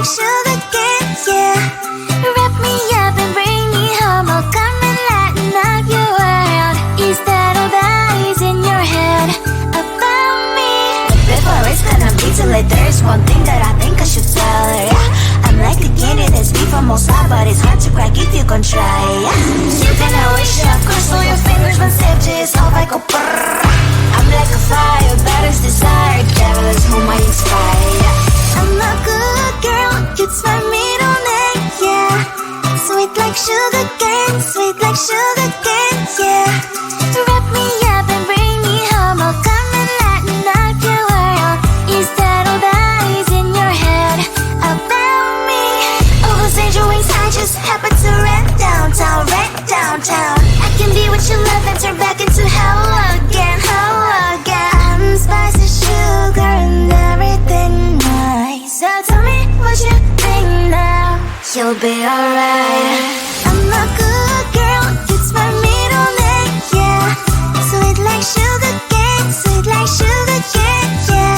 like sugar cane, yeah. Wrap me up and bring me home. I'll come and lighten up your world. Is that all that is in your head about me? Before it's gonna be too late, there's one thing that I think I should tell her, yeah. I'm like the candy that's sweet from most high, but it's hard to crack if you can try, yeah. You can wish, of course, all your fingers when saved is off, I go brrrr. I'm like a fire, baddest desire, devil is whom I inspire, yeah. I'm a good girl, it's my middle name, yeah. Sweet like sugar cane, sweet like sugar cane, yeah. Wrap me up and bring me home. I'll come and lighten up your world. Is that all that is in your head about me? Oh, those angel wings, I just happen to rent downtown, rent downtown. I can be what you love and turn back into hell again, hell again. Spicy sugar and everything nice. So tell me what you think now. You'll be alright. I'm a good girl, it's my middle name, yeah. Sweet like sugar cane, sweet like sugar cane, yeah.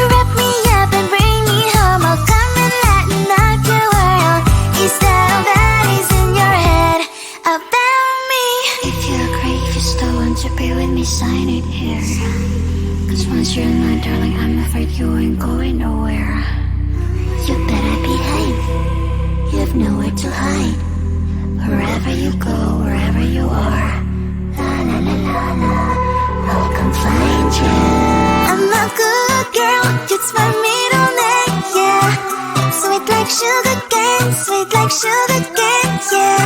Wrap me up and bring me home. I'll come and lighten up your world. Is that all that is in your head about me? If you agree, if you still want to be with me, sign it here. Cause once you're in my darling, I'm afraid you ain't going nowhere. You better behave, you have nowhere to hide. Wherever you go, wherever you are, la la la la la, I'll come find you. I'm a good girl, it's my middle name, yeah. Sweet like sugar cane, sweet like sugar cane, yeah.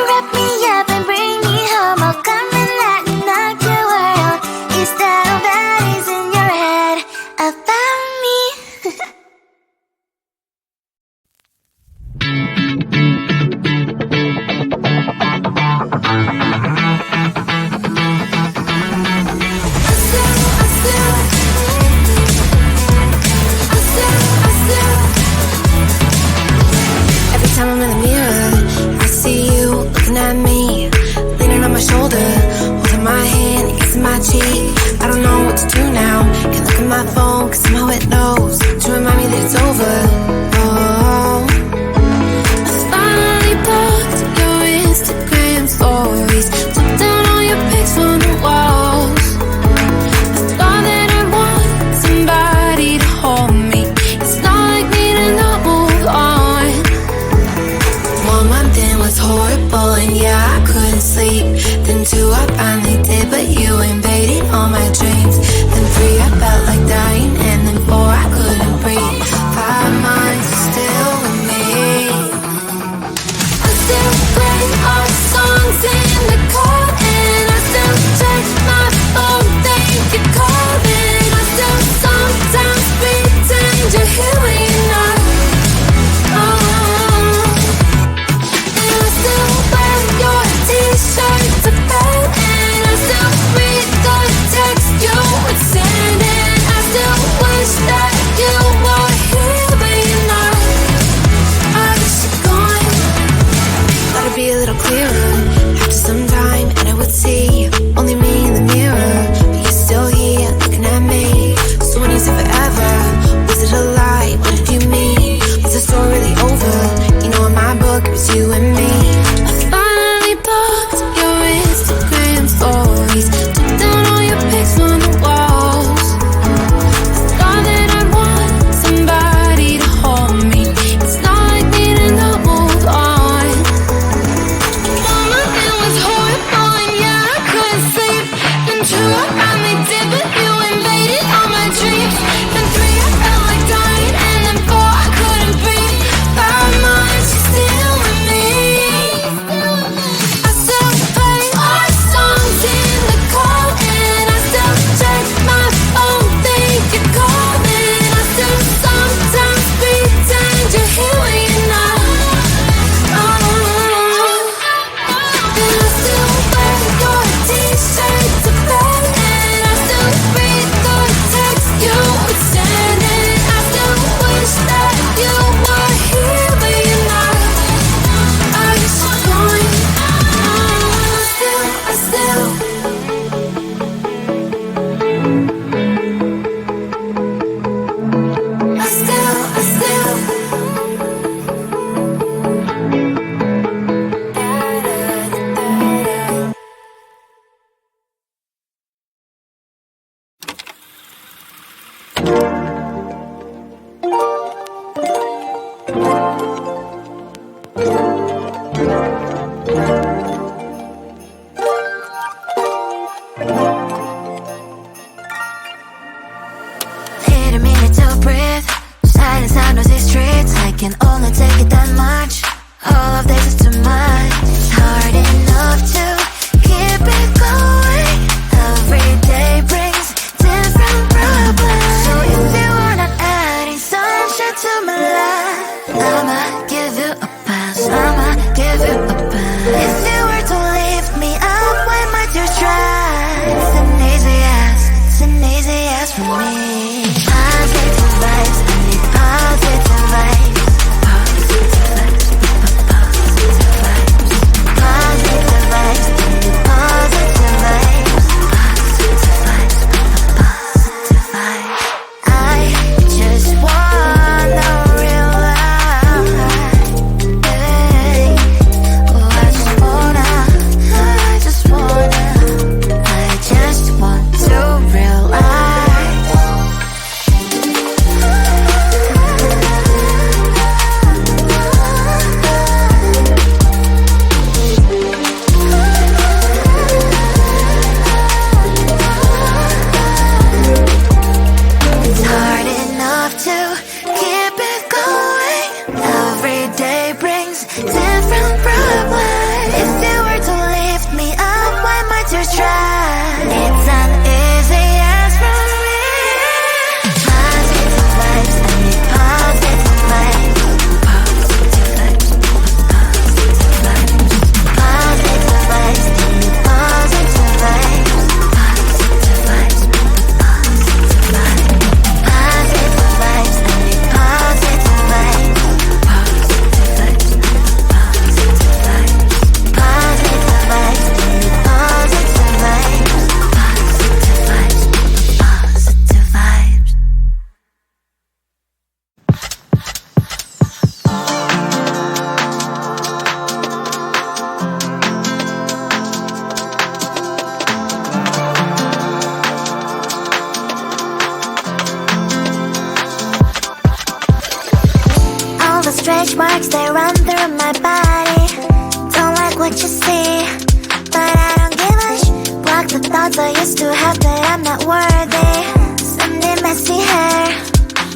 Wrap me up and bring me home. I'll come and lighten up your world. Is that all that is in your head about me? Every time I'm in the mirror, I see you looking at me, leaning on my shoulder, holding my hand, kissing my cheek. I don't know what to do now. Can't look at my phone, cause somehow it knows to remind me that it's over. Oh, I finally blocked your Instagram stories, took down all your pics on the walls. I thought that I want somebody to hold me. It's not like me to not move on. 1 month in was horrible, and yeah, I couldn't sleep. Then 2, I finally did, but you invaded all my dreams. Then 3, I felt like dying, and then 4, I couldn't breathe. 5 months, you're still with me. I still play our songs in the car, and I still check my phone, think you're calling. I still sometimes pretend you're here when you're not. And I still wear your t-shirt to bed, and can only take it that much. All of this is too much. It's hard enough to keep it going. Every day brings different problems. So if you are not adding sunshine to my life, I'ma give you a pass, I'ma give you a pass. If you were to lift me up when my tears dry, it's an easy yes, it's an easy yes for me. Positive vibes, I need positive vibes. Positive vibes, positive vibes. Positive vibes, I need positive vibes. Positive vibes, positive vibes. I just wanna realize, hey, oh, I just wanna to realize. It's hard enough to keep it going. Every day brings different problems. If you were to lift me up when my tears dry, it's an easy yes from me. Positive vibes, I need positive vibes. Positive vibes, positive vibes. Positive vibes, I need positive vibes. Positive vibes, positive vibes. Positive vibes, I need positive vibes. Positive vibes, positive vibes. Positive vibes, I need positive vibes. Positive vibes, positive vibes. All the stretch marks, they run through my body. Don't like what you see, but I don't give a block the thoughts I used to have that I'm not worthy. Sunday messy hair,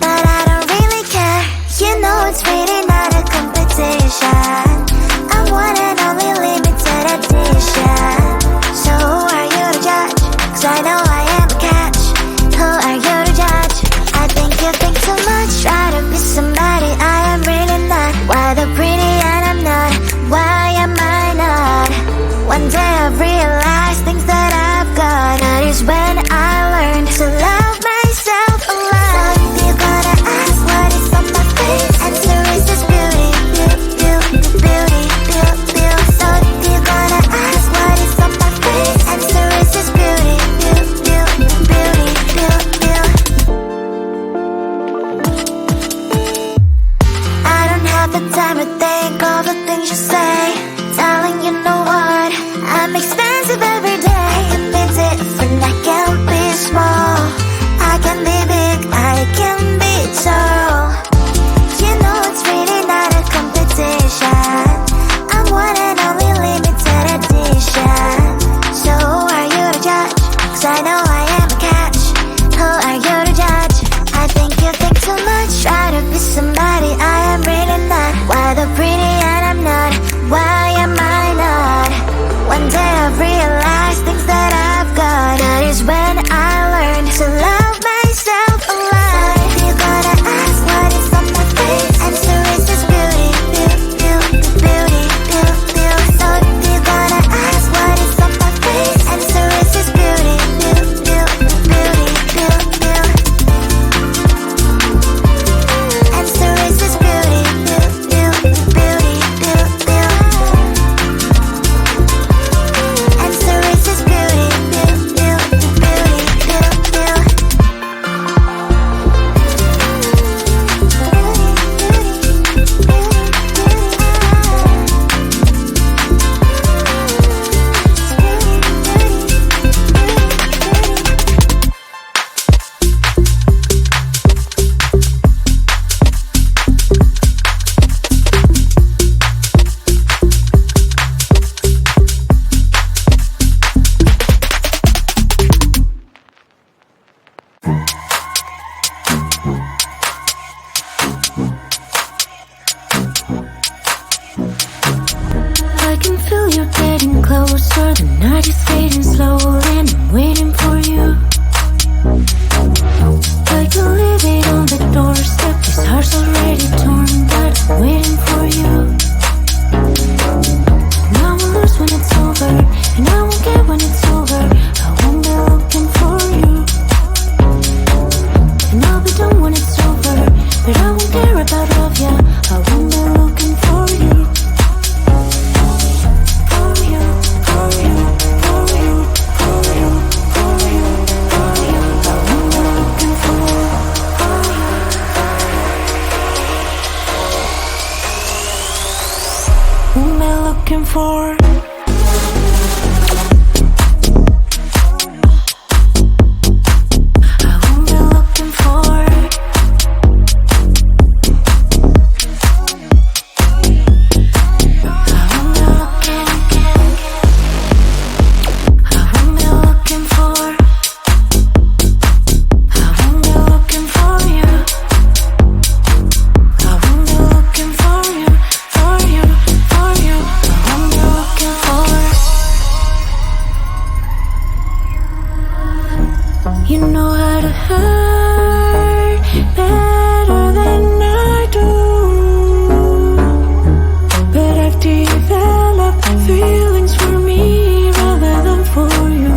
but I don't really care. You know it's really not a competition. I'm one and only limited edition. So who are you to judge? 'Cause I know I am a catch. Who are you to judge? I think you think too much. Try to be somebody I am really not. Why the pretty and I'm not? Why am I not? One day I've realized things that I've got. That is when I learned to love myself a lot. So if you're gonna ask what is on my face, answer is just beauty, beauty, beauty, beauty, beauty, beauty. So if you're gonna ask what is on my face, answer is just beauty, beauty, beauty, beauty, beauty, beauty. I don't have the time to think all the things you say. Darling, you know what? I'm expensive every day. I can be different, I can be small. I can be big, I can be tall. You know it's really not a competition. I'm one and only limited edition. So who are you to judge? 'Cause I know I am a catch. Who are you to judge? I think you think too much. Try to be somebody I am really not. Why the getting closer, the night is fading slowly, and I'm waiting for you. I can leave it on the doorstep, this heart's already torn, but I'm waiting for you. And I won't lose when it's over, and I won't get when it's over. I won't be looking for you, and I'll be done when it's over, but I won't care about love, yeah. I won't be looking for you. For you, for you, for you, for you, for you, for you. I won't be looking for you. Whom am I looking for? You know how to hurt better than I do, but I've developed feelings for me rather than for you.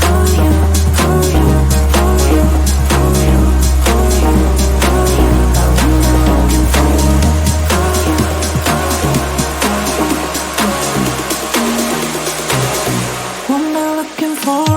For you, for you, for you, for you, for you, for you. I'm looking for you. What am I looking for?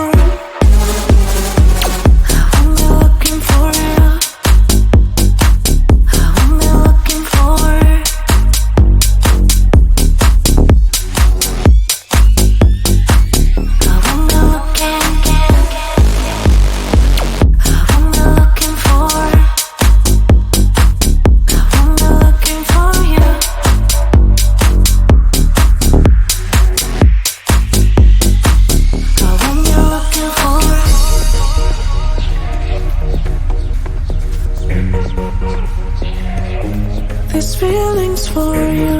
This feeling's for you.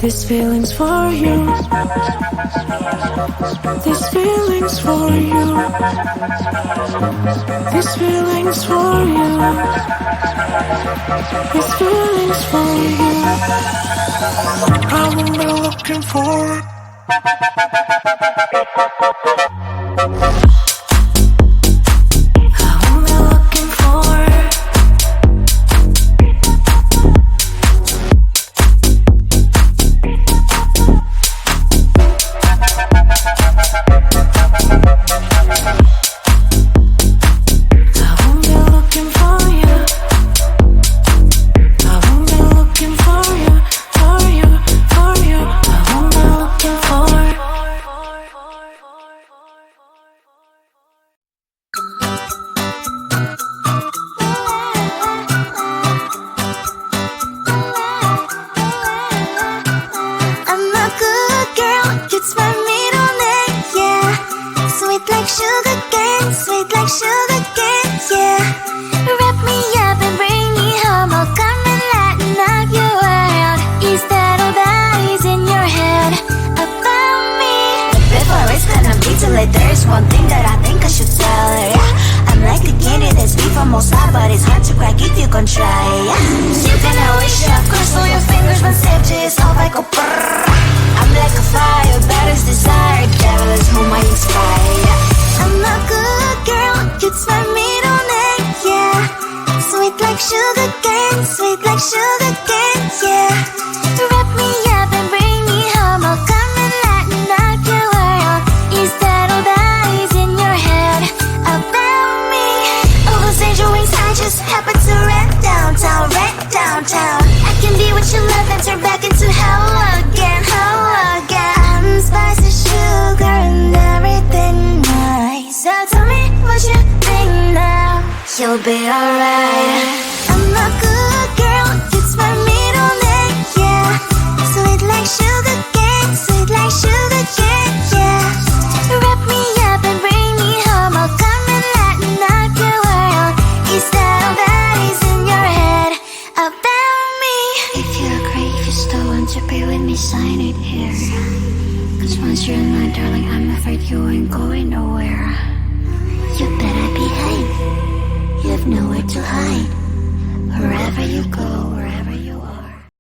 This feeling's for you. This feeling's for you. This feeling's for you. This feeling's for you. I won't be looking for it. There's one thing that I think I should tell her, yeah. I'm like the candy that's sweet from outside, but it's hard to crack if you can try, yeah. You can wish you have crust on your fingers when safety is off, I go brrrr. I'm like a fire, bad as desire, devil is whom I inspire, yeah. I'm a good girl, it's my middle name, yeah. Sweet like sugar cane, sweet like sugar cane, yeah. Wrap me up and bring me home, I'll come and lighten up your world. Is that all that is in your head about me? All those angel wings I just happen to rent downtown, I can be what you love and turn back into hell again, I'm spicy sugar and everything nice. So tell me what you think now. You'll be alright. I'm a good girl, it's my middle name, yeah. Sweet like sugar cane, sweet like sugar cane, yeah. Wrap me up and bring me home, I'll come and lighten up your world. Is that all that is in your nowhere to hide.